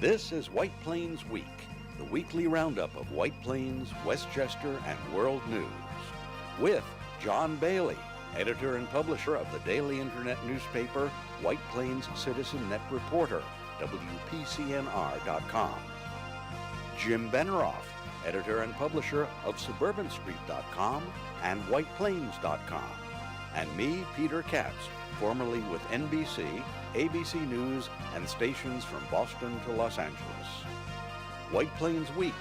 This is White Plains Week, the weekly roundup of White Plains, Westchester, and world news. With John Bailey, editor and publisher of the daily internet newspaper White Plains Citizen Net Reporter, WPCNR.com. Jim Benerofe, editor and publisher of SuburbanStreet.com and WhitePlains.com. And me, Peter Katz, formerly with NBC, ABC News, and stations from Boston to Los Angeles. White Plains Week,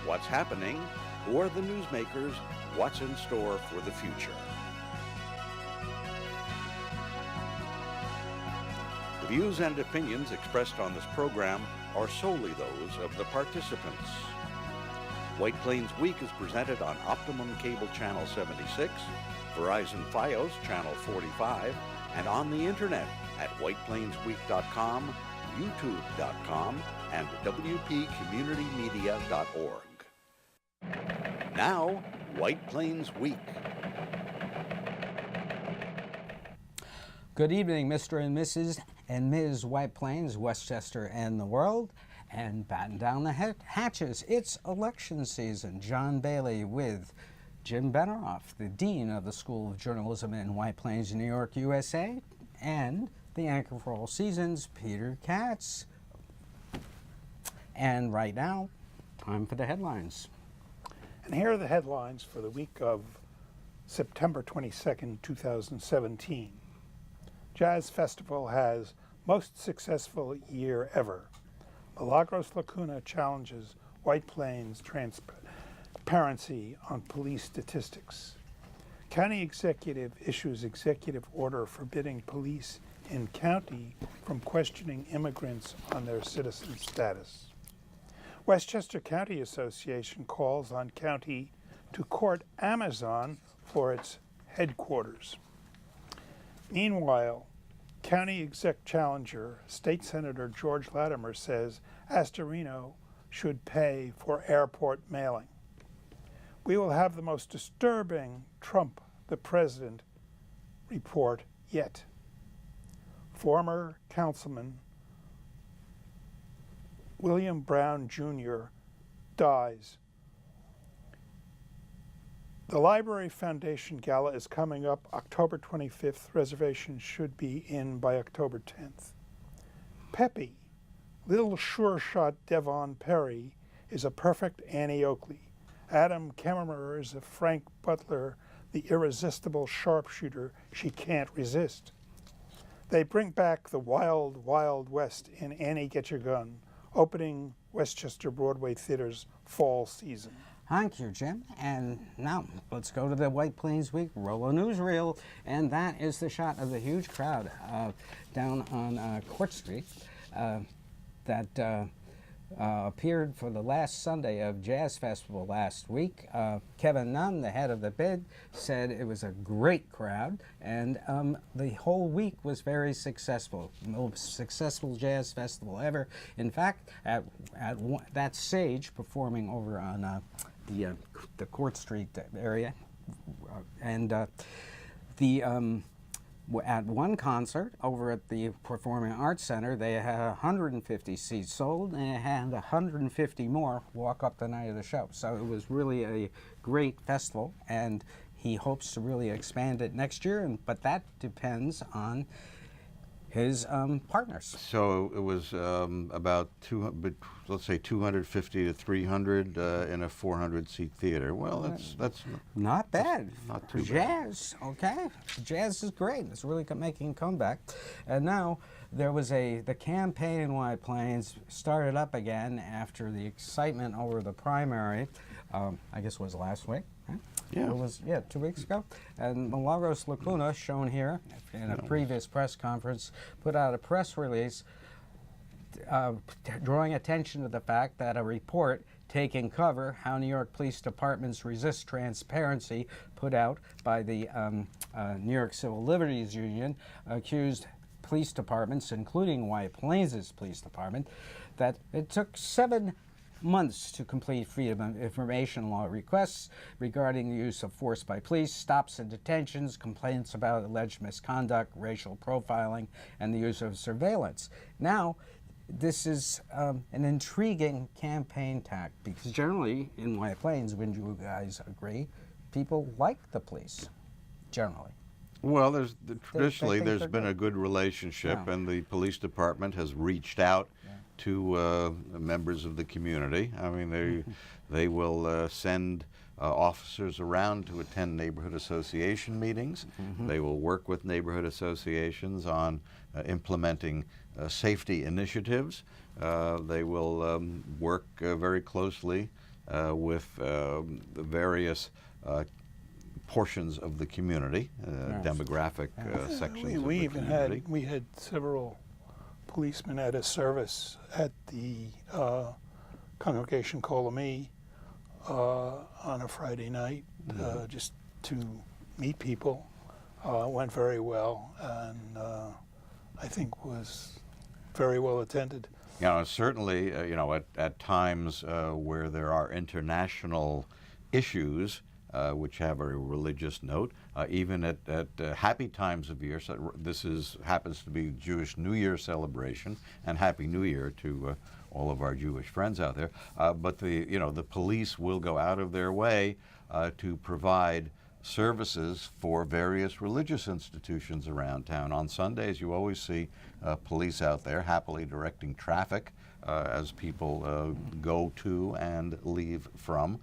what's happening, who are the newsmakers, what's in store for the future. The views and opinions expressed on this program are solely those of the participants. White Plains Week is presented on Optimum Cable Channel 76, Verizon Fios Channel 45, and on the internet at whiteplainsweek.com, youtube.com, and wpcommunitymedia.org. Now, White Plains Week. Good evening, Mr. and Mrs. and Ms. White Plains, Westchester, and the world. And batten down the hatches. It's election season. John Bailey with Jim Benerofe, the Dean of the School of Journalism in White Plains, New York, USA, and the anchor for all seasons, Peter Katz. And right now, time for the headlines. And here are the headlines for the week of September 22nd, 2017. Jazz Festival has most successful year ever. Milagros Lacuna challenges White Plains transparency on police statistics. County executive issues executive order forbidding police in county from questioning immigrants on their citizen status. Westchester County Association calls on county to court Amazon for its headquarters. Meanwhile, County Exec Challenger, State Senator George Latimer says Astorino should pay for airport mailing. We will have the most disturbing Trump the President report yet. Former Councilman William Brown Jr. dies. The Library Foundation Gala is coming up October 25th. Reservations should be in by October 10th. Peppy, Little Sure Shot Devon Perry, is a perfect Annie Oakley. Adam Kemmerer is a Frank Butler, the irresistible sharpshooter she can't resist. They bring back the wild, wild West in Annie Get Your Gun, opening Westchester Broadway Theater's fall season. Thank you, Jim. And now let's go to the White Plains Week Roll a Newsreel, and that is the shot of the huge crowd down on Court Street that appeared for the last Sunday of Jazz Festival last week. Kevin Nunn, the head of the bid, said it was a great crowd, and the whole week was very successful. The most successful jazz festival ever. In fact, at that stage, performing over on the Court Street area, and at one concert over at the Performing Arts Center, they had 150 seats sold, and it had 150 more walk up the night of the show. So it was really a great festival, and he hopes to really expand it next year, but that depends on his partners. So it was about let's say 250 to 300 in a 400-seat theater. Well, that's not bad. Not too jazz, bad. Okay. Jazz is great. It's really making a comeback. And now there was the campaign in White Plains started up again after the excitement over the primary. I guess it was last week. Right? Yeah. It was 2 weeks ago. And Milagros Lacuna, shown here in a previous press conference, put out a press release drawing attention to the fact that a report taking cover how New York police departments resist transparency, put out by the New York Civil Liberties Union, accused police departments, including White Plains' police department, that it took 7 months to complete Freedom of Information Law requests regarding the use of force by police, stops and detentions, complaints about alleged misconduct, racial profiling, and the use of surveillance. Now, this is an intriguing campaign tack, because generally in White Plains, wouldn't you guys agree, people like the police, generally. Well, traditionally think there's they're been good. a good relationship, Yeah. and the police department has reached out to members of the community. I mean, they will send officers around to attend neighborhood association meetings. They will work with neighborhood associations on implementing safety initiatives. They will work very closely with the various portions of the community, demographic sections of We the even community. we had several policemen at a service at the Congregation Colomie on a Friday night, just to meet people. It went very well, and I think was very well attended. You know, certainly, at times where there are international issues which have a religious note, even at happy times of year. So happens to be Jewish New Year celebration, and Happy New Year to all of our Jewish friends out there. But the police will go out of their way to provide services for various religious institutions around town. On Sundays, you always see police out there happily directing traffic as people go to and leave from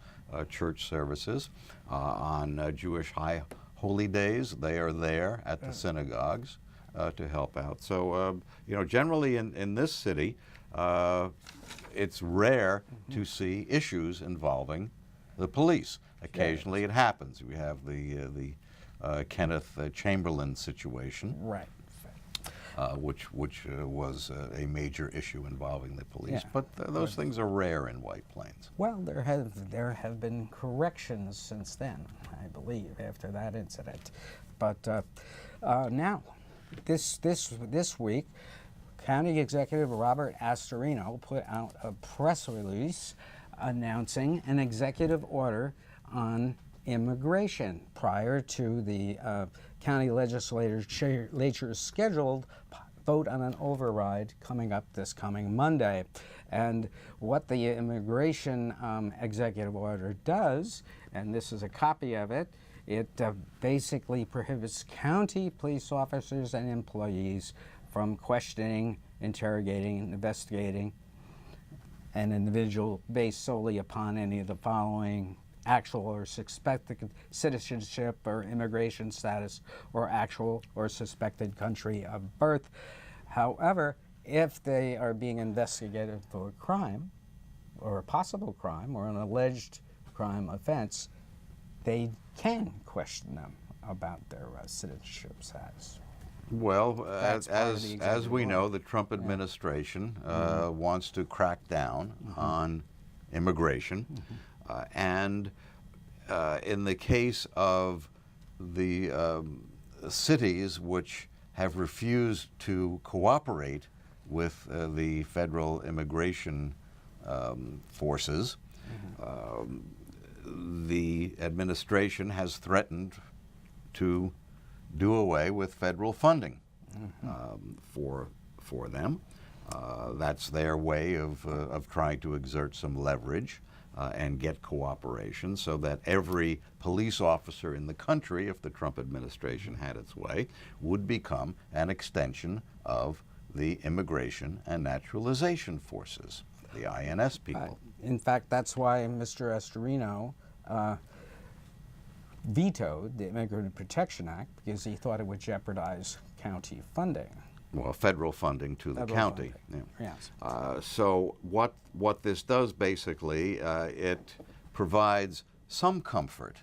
church services. On Jewish high holy days, they are there at the synagogues to help out. So, generally in this city, it's rare to see issues involving the police. Occasionally it happens. We have the Kenneth Chamberlain situation, Right. which was a major issue involving the police. Yeah. But those things are rare in White Plains. Well, there have been corrections since then, I believe, after that incident. But now, this week, County Executive Robert Astorino put out a press release announcing an executive order on immigration prior to the county legislature's scheduled vote on an override coming up this coming Monday. And what the immigration executive order does, and this is a copy of it, it basically prohibits county police officers and employees from questioning, interrogating, investigating an individual based solely upon any of the following: actual or suspected citizenship or immigration status, or actual or suspected country of birth. However, if they are being investigated for a crime, or a possible crime, or an alleged crime offense, they can question them about their citizenship status. Well, That's part of the as executive we know, order. the Trump administration wants to crack down on immigration. And in the case of the cities which have refused to cooperate with the federal immigration forces, the administration has threatened to do away with federal funding for them. That's their way of trying to exert some leverage and get cooperation, so that every police officer in the country, if the Trump administration had its way, would become an extension of the Immigration and Naturalization Forces, the INS people. In fact, that's why Mr. Astorino vetoed the Immigrant Protection Act, because he thought it would jeopardize county funding. Well, federal funding to the Federal county. funding, yes. So what this does basically, it provides some comfort,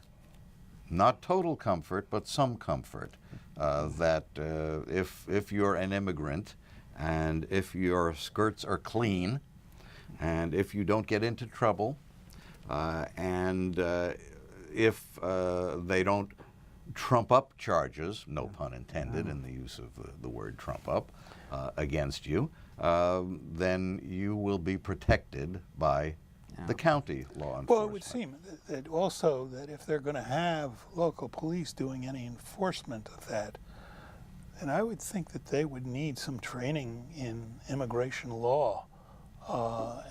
not total comfort, but some comfort, that if you're an immigrant, and if your skirts are clean, and if you don't get into trouble, and if they don't trump up charges, no pun intended in the use of the word trump up, against you, then you will be protected by the county law enforcement. Well, it would seem that also that if they're going to have local police doing any enforcement of that, And I would think that they would need some training in immigration law.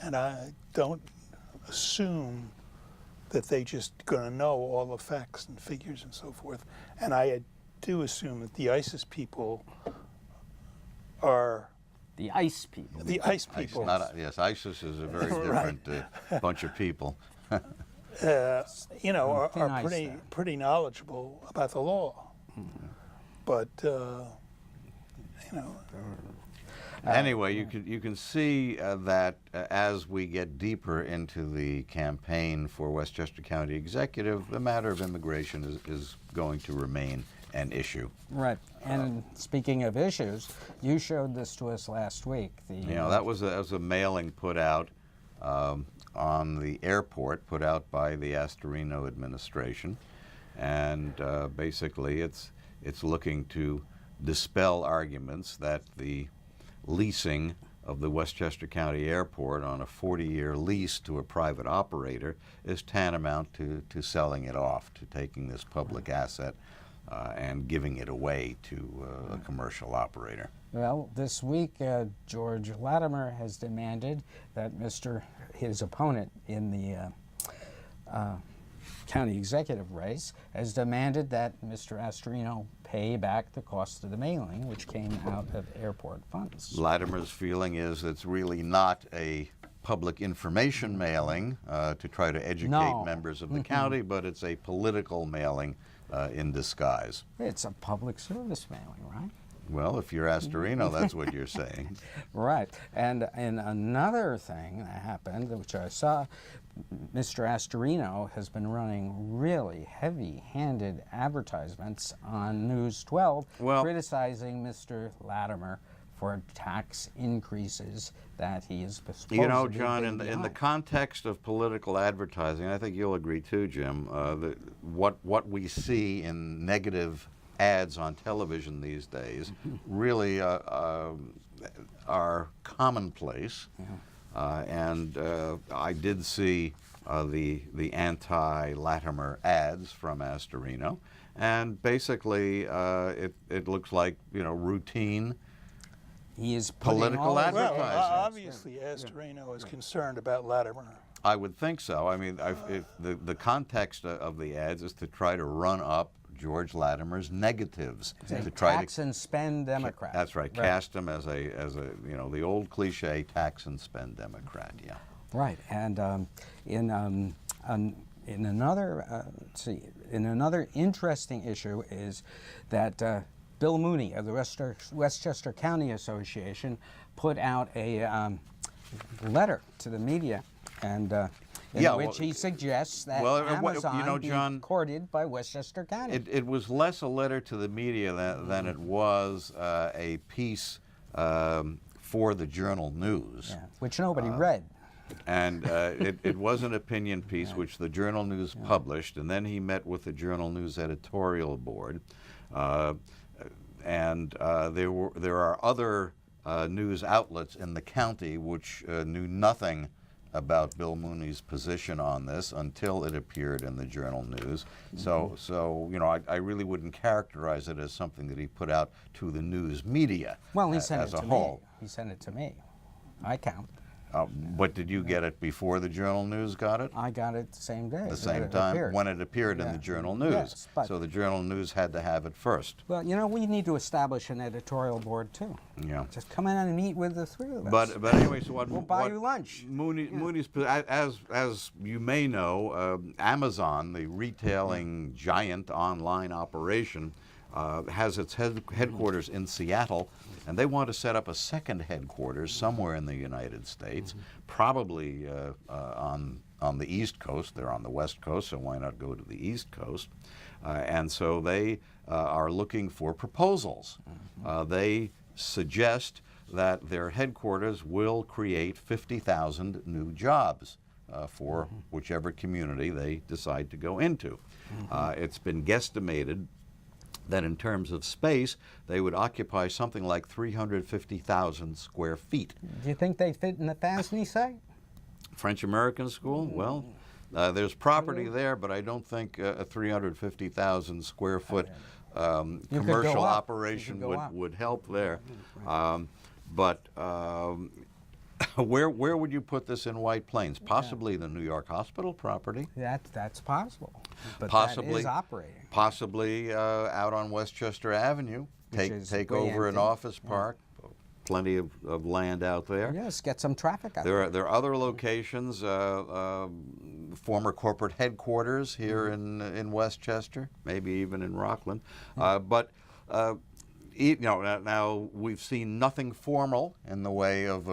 And I don't assume that they just going to know all the facts and figures and so forth. And I do assume that the ISIS people are The ICE people. the ICE people. Yes, ISIS is a very different bunch of people. You know, are Thin ice pretty knowledgeable about the law. But you know, Anyway, you can see that as we get deeper into the campaign for Westchester County Executive, the matter of immigration is going to remain an issue. Right. And speaking of issues, you showed this to us last week. That was a mailing put out on the airport, put out by the Astorino administration, and basically it's looking to dispel arguments that the leasing of the Westchester County Airport on a 40-year lease to a private operator is tantamount to selling it off, to taking this public asset and giving it away to a commercial operator. Well, this week, George Latimer has demanded that his opponent in the county executive race has demanded that Mr. Astorino pay back the cost of the mailing, which came out of airport funds. Latimer's feeling is it's really not a public information mailing to try to educate members of the county, but it's a political mailing in disguise. It's a public service mailing, right? Well, if you're Astorino, that's what you're saying. Right. And another thing that happened, which I saw, Mr. Astorino has been running really heavy-handed advertisements on News 12 criticizing Mr. Latimer for tax increases that he is supposed to be John, in the context of political advertising, I think you'll agree too, Jim, what we see in negative ads on television these days really are commonplace. And I did see the anti-Latimer ads from Astorino, and basically it looks like routine. He is political advertising. Well, obviously, Astorino is concerned about Latimer. I would think so. I mean, the context of the ads is to try to run up George Latimer's negatives, to try tax and spend Democrat. That's right. Cast him as a the old cliche tax and spend Democrat. Yeah. Right. And in another interesting issue is that Bill Mooney of the Westchester County Association put out a letter to the media, and in which he suggests that Amazon be courted by Westchester County. It was less a letter to the media than it was a piece for the Journal News. Which nobody read. And it was an opinion piece which the Journal News published, and then he met with the Journal News editorial board. And there are other news outlets in the county which knew nothing about Bill Mooney's position on this until it appeared in the Journal News. So I really wouldn't characterize it as something that he put out to the news media. Well, he sent as it a to whole. me. He sent it to me. I count. But did you get it before the Journal News got it? I got it the same day. The same time when it appeared in the Journal News. Yes, so the Journal News had to have it first. Well, we need to establish an editorial board too. Yeah. Just come in and meet with the three of us. But anyway, so we'll buy you lunch. Mooney's, as you may know, Amazon, the retailing giant online operation, has its headquarters in Seattle, and they want to set up a second headquarters somewhere in the United States, probably on the East Coast. They're on the West Coast, so why not go to the East Coast? And so they are looking for proposals. They suggest that their headquarters will create 50,000 new jobs for whichever community they decide to go into. It's been guesstimated that in terms of space, they would occupy something like 350,000 square feet. Do you think they fit in the FASNY site? French-American School? Well, there's property there, but I don't think a 350,000 square foot commercial up. operation You could go up. would help there. But where would you put this in White Plains? Possibly the New York Hospital property. That's possible. But Possibly that is operating. Possibly out on Westchester Avenue. Is Take way over an empty. office park. Plenty of land out there. Yes, get some traffic out There are other locations, former corporate headquarters here in Westchester, maybe even in Rockland. But now we've seen nothing formal in the way of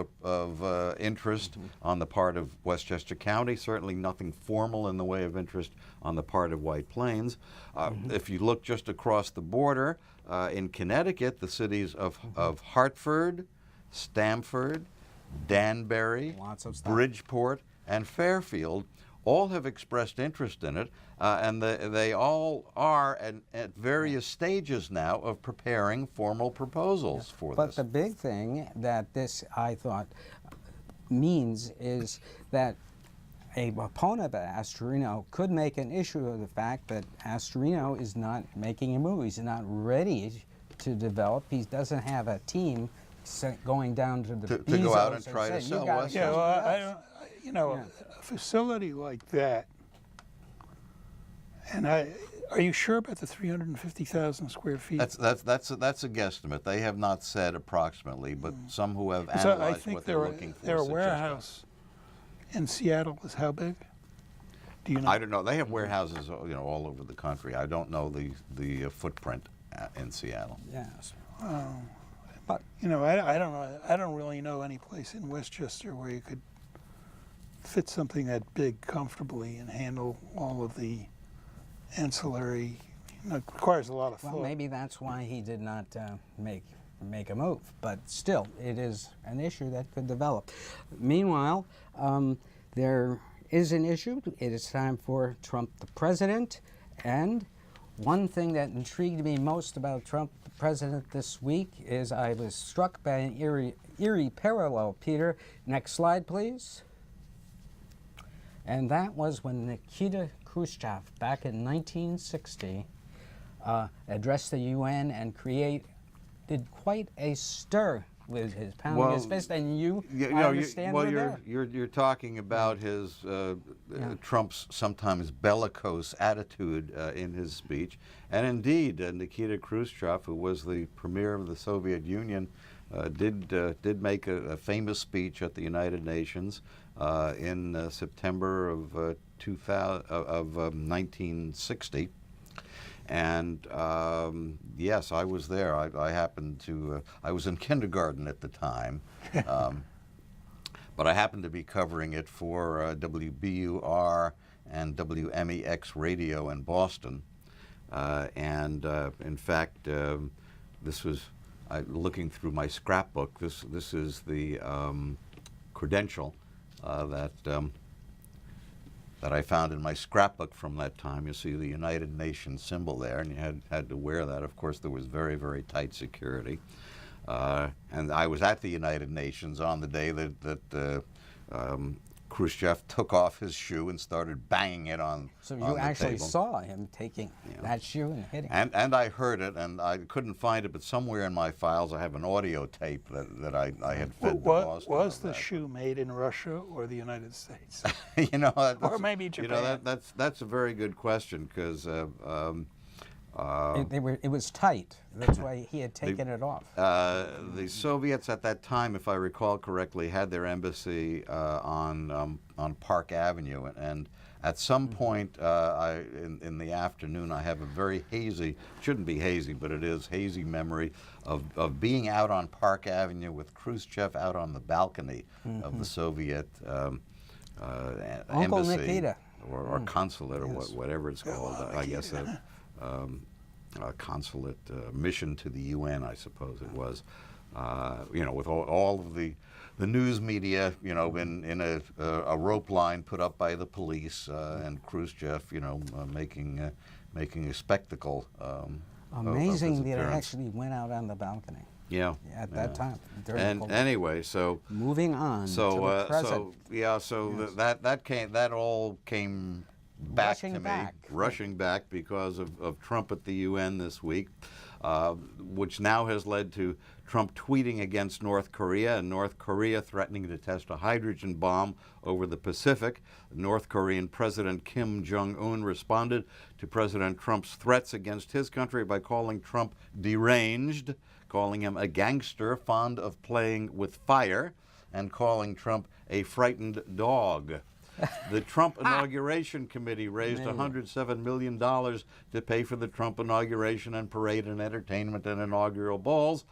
interest on the part of Westchester County. Certainly nothing formal in the way of interest on the part of White Plains. If you look just across the border, in Connecticut, the cities of Hartford, Stamford, Danbury, Lots of stuff. Bridgeport, and Fairfield all have expressed interest in it, and they all are at various stages now of preparing formal proposals for But this. the big thing that this, I thought, means is that a opponent of Astorino could make an issue of the fact that Astorino is not making a move. He's not ready to develop. He doesn't have a team going down to the To go out Bezos and try to say, sell "You gotta West Yeah, sell well, to I us." don't, a facility like that, and are you sure about the 350,000 square feet? That's a guesstimate. They have not said approximately, but some who have So I analyzed think what they're looking for their suggest that. warehouse in Seattle is how big? Do you know? I don't know. They have warehouses, all over the country. I don't know the footprint in Seattle. Yes. I don't know. I don't really know any place in Westchester where you could fit something that big comfortably and handle all of the ancillary. It requires a lot of thought. Well, maybe that's why he did not make a move. But still, it is an issue that could develop. Meanwhile, there is an issue. It is time for Trump the president. And one thing that intrigued me most about Trump the president this week is I was struck by an eerie parallel, Peter. Next slide, please. And that was when Nikita Khrushchev, back in 1960, addressed the UN and did quite a stir with his pounding his fist. And I understand were there. You're talking about his Trump's sometimes bellicose attitude in his speech, and indeed Nikita Khrushchev, who was the premier of the Soviet Union, did make a famous speech at the United Nations in September of 1960. And yes, I was there. I happened to, I was in kindergarten at the time, but I happened to be covering it for WBUR and WMEX radio in Boston. In fact, this was, looking through my scrapbook, this is the credential that I found in my scrapbook from that time. You see the United Nations symbol there, and you had to wear that. Of course, there was very, very tight security. And I was at the United Nations on the day that Khrushchev took off his shoe and started banging it on So on you the actually table. saw him taking that shoe and hitting it. And I heard it, and I couldn't find it, but somewhere in my files I have an audio tape that I had fed to Boston. Was of the that. shoe made in Russia or the United States? Or maybe Japan. That's a very good question, because It was tight. That's why he had taken it off. the Soviets at that time, if I recall correctly, had their embassy on Park Avenue, and at some point in the afternoon, I have a very hazy, shouldn't be hazy, but it is hazy memory of being out on Park Avenue with Khrushchev out on the balcony of the Soviet Uncle embassy Nikita. or consulate, or Yes. whatever it's called. I guess a consulate mission to the UN, I suppose it was. With all of the news media, in a rope line put up by the police, and Khrushchev, making a spectacle. Amazing of his that it appearance. actually went out on the balcony Yeah. at that time. during And Cold- anyway, so Moving on to the present. that all came back Rushing to me, back. rushing back because of Trump at the UN this week, which now has led to Trump tweeting against North Korea and North Korea threatening to test a hydrogen bomb over the Pacific. North Korean President Kim Jong-un responded to President Trump's threats against his country by calling Trump deranged, calling him a gangster fond of playing with fire, and calling Trump a frightened dog. The Trump Inauguration Committee raised $107 million to pay for the Trump inauguration and parade and entertainment and inaugural balls.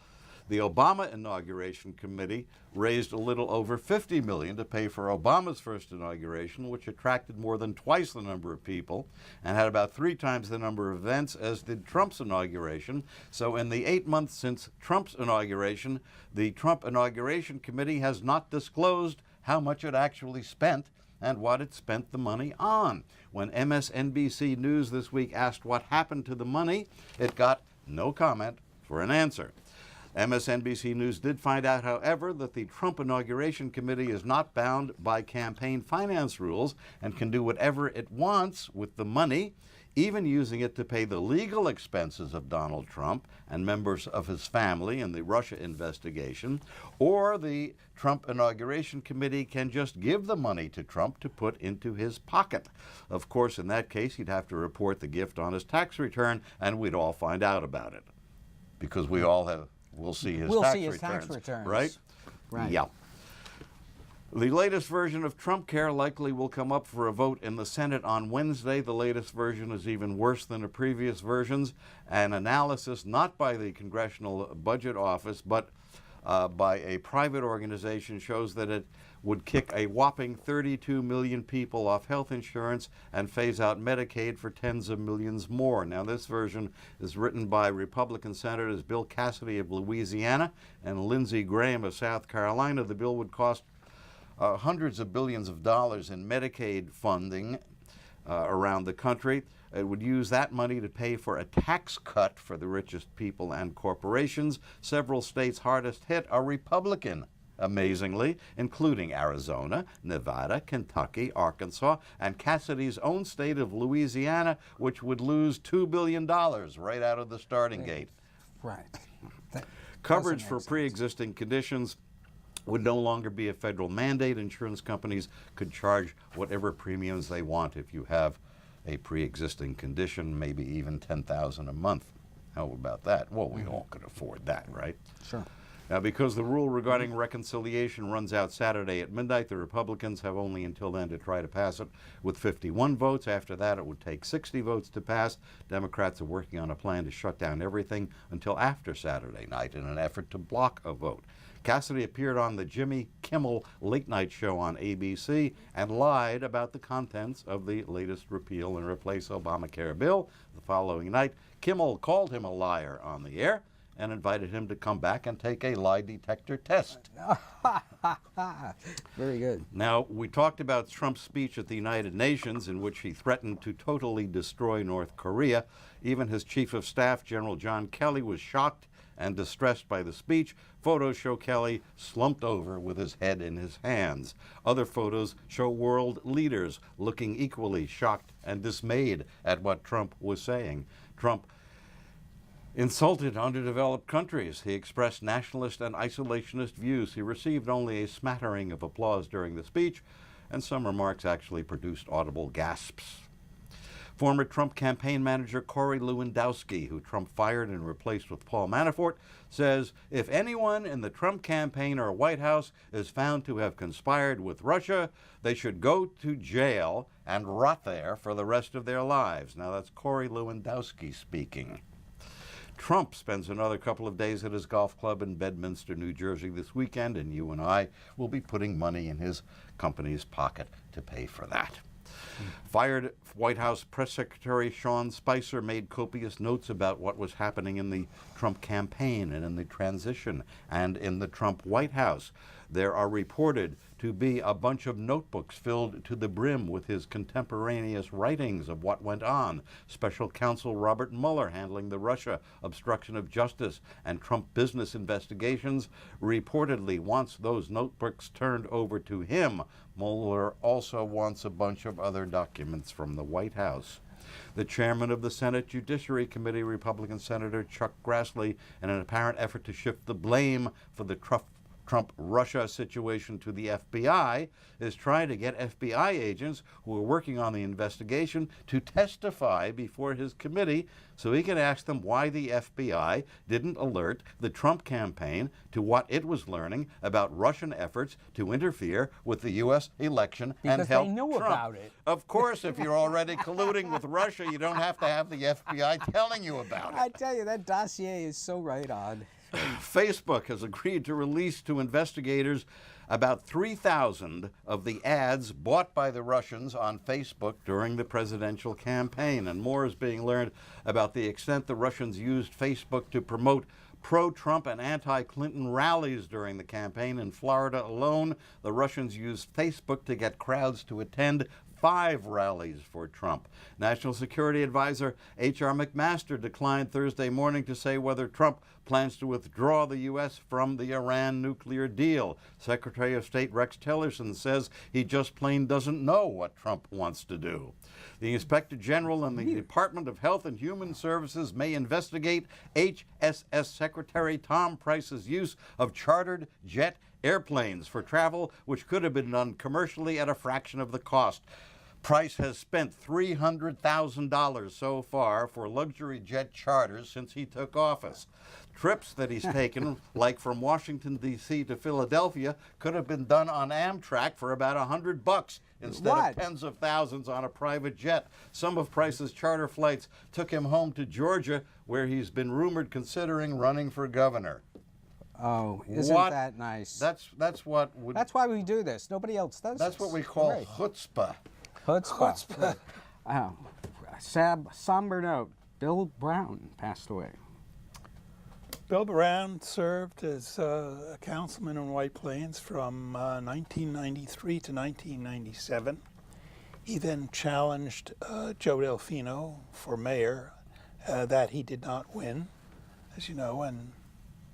The Obama Inauguration Committee raised a little over $50 million to pay for Obama's first inauguration, which attracted more than twice the number of people and had about 3 times the number of events as did Trump's inauguration. So in the 8 months since Trump's inauguration, the Trump Inauguration Committee has not disclosed how much it actually spent and what it spent the money on. When MSNBC News this week asked what happened to the money, it got no comment for an answer. MSNBC News did find out, however, that the Trump Inauguration Committee is not bound by campaign finance rules and can do whatever it wants with the money, even using it to pay the legal expenses of Donald Trump and members of his family in the Russia investigation, or the Trump Inauguration Committee can just give the money to Trump to put into his pocket. Of course, in that case, he'd have to report the gift on his tax return, and we'd all find out about it, because we all have... We'll see his tax returns, right? Right. Yeah. The latest version of Trump Care likely will come up for a vote in the Senate on Wednesday. The latest version is even worse than the previous versions. An analysis not by the Congressional Budget Office, but by a private organization shows that it would kick a whopping 32 million people off health insurance and phase out Medicaid for tens of millions more. Now, this version is written by Republican Senators Bill Cassidy of Louisiana and Lindsey Graham of South Carolina. The bill would cost hundreds of billions of dollars in Medicaid funding around the country. It would use that money to pay for a tax cut for the richest people and corporations. Several states hardest hit are Republican, amazingly, including Arizona, Nevada, Kentucky, Arkansas, and Cassidy's own state of Louisiana, which would lose $2 billion right out of the starting gate. Right. Coverage for pre-existing conditions would no longer be a federal mandate. Insurance companies could charge whatever premiums they want if you have a pre-existing condition, maybe even $10,000 a month. How about that? Well, we all could afford that, right? Sure. Now, because the rule regarding reconciliation runs out Saturday at midnight, the Republicans have only until then to try to pass it with 51 votes. After that, it would take 60 votes to pass. Democrats are working on a plan to shut down everything until after Saturday night in an effort to block a vote. Cassidy appeared on the Jimmy Kimmel Late Night Show on ABC and lied about the contents of the latest repeal and replace Obamacare bill. The following night, Kimmel called him a liar on the air and invited him to come back and take a lie detector test. Very good. Now, we talked about Trump's speech at the United Nations in which he threatened to totally destroy North Korea. Even his chief of staff, General John Kelly, was shocked and distressed by the speech. Photos show Kelly slumped over with his head in his hands. Other photos show world leaders looking equally shocked and dismayed at what Trump was saying. Trump insulted underdeveloped countries. He expressed nationalist and isolationist views. He received only a smattering of applause during the speech, and some remarks actually produced audible gasps. Former Trump campaign manager Corey Lewandowski, who Trump fired and replaced with Paul Manafort, says if anyone in the Trump campaign or White House is found to have conspired with Russia, they should go to jail and rot there for the rest of their lives. Now, that's Corey Lewandowski speaking. Trump spends another couple of days at his golf club in Bedminster, New Jersey this weekend, and you and I will be putting money in his company's pocket to pay for that. Fired White House Press Secretary Sean Spicer made copious notes about what was happening in the Trump campaign and in the transition and in the Trump White House. There are reported to be a bunch of notebooks filled to the brim with his contemporaneous writings of what went on. Special counsel Robert Mueller, handling the Russia obstruction of justice and Trump business investigations, reportedly wants those notebooks turned over to him. Mueller also wants a bunch of other documents from the White House. The chairman of the Senate Judiciary Committee, Republican Senator Chuck Grassley, in an apparent effort to shift the blame for the Trump-Russia situation to the FBI, is trying to get FBI agents who are working on the investigation to testify before his committee so he can ask them why the FBI didn't alert the Trump campaign to what it was learning about Russian efforts to interfere with the U.S. election and Because help they knew Trump. about it. Of course, if you're already colluding with Russia, you don't have to have the FBI telling you about it. I tell you, that dossier is so right on. Facebook has agreed to release to investigators about 3,000 of the ads bought by the Russians on Facebook during the presidential campaign. And more is being learned about the extent the Russians used Facebook to promote pro-Trump and anti-Clinton rallies during the campaign. In Florida alone, the Russians used Facebook to get crowds to attend 5 rallies for Trump. National Security Advisor H.R. McMaster declined Thursday morning to say whether Trump plans to withdraw the U.S. from the Iran nuclear deal. Secretary of State Rex Tillerson says he just plain doesn't know what Trump wants to do. The Inspector General and the Department of Health and Human Services may investigate HSS Secretary Tom Price's use of chartered jet airplanes for travel, which could have been done commercially at a fraction of the cost. Price has spent $300,000 so far for luxury jet charters since he took office. Trips that he's taken, like from Washington, D.C. to Philadelphia, could have been done on Amtrak for about $100 instead of tens of thousands on a private jet. Some of Price's charter flights took him home to Georgia, where he's been rumored considering running for governor. Oh, isn't that nice? That's what would. That's why we do this. Nobody else does That's this. what we call Hooray. chutzpah. Chutzpah. Somber note. Bill Brown passed away. Bill Brown served as a councilman in White Plains from 1993 to 1997. He then challenged Joe Delfino for mayor. That he did not win, as you know, and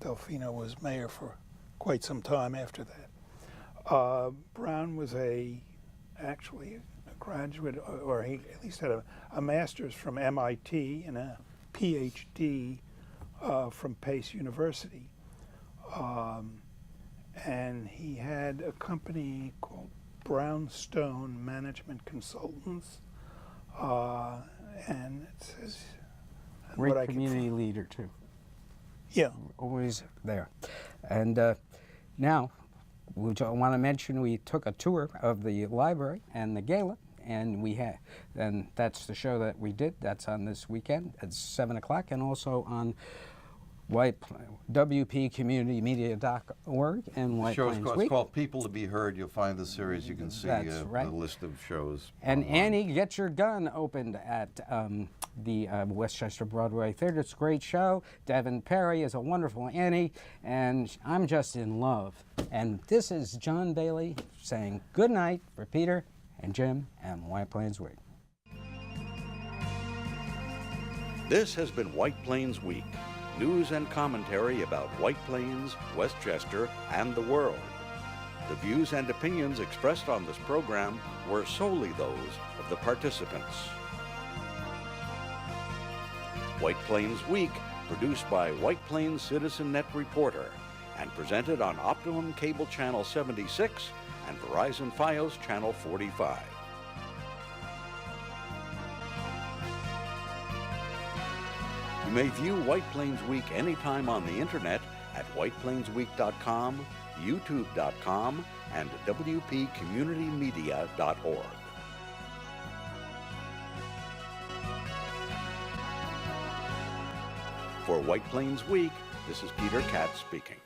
Delfino was mayor for quite some time after that. Brown was actually a graduate, or he at least had a master's from MIT and a PhD from Pace University. And he had a company called Brownstone Management Consultants, and it says Great community leader, too. Yeah. Always there. And now, we want to mention we took a tour of the library and the gala, and and that's the show that we did. That's on this weekend at 7 o'clock, and also on WPCommunitymedia.org and White Plains Week. It's called People to Be Heard. You'll find the series. You can see the list of shows. And Annie Get Your Gun opened at the Westchester Broadway Theater. It's a great show. Devin Perry is a wonderful Annie, and I'm just in love. And this is John Bailey saying good night for Peter and Jim and White Plains Week. This has been White Plains Week. News and commentary about White Plains, Westchester, and the world. The views and opinions expressed on this program were solely those of the participants. White Plains Week, produced by White Plains Citizen Net Reporter, and presented on Optimum Cable Channel 76 and Verizon Fios Channel 45. You may view White Plains Week anytime on the internet at whiteplainsweek.com, youtube.com, and wpcommunitymedia.org. For White Plains Week, this is Peter Katz speaking.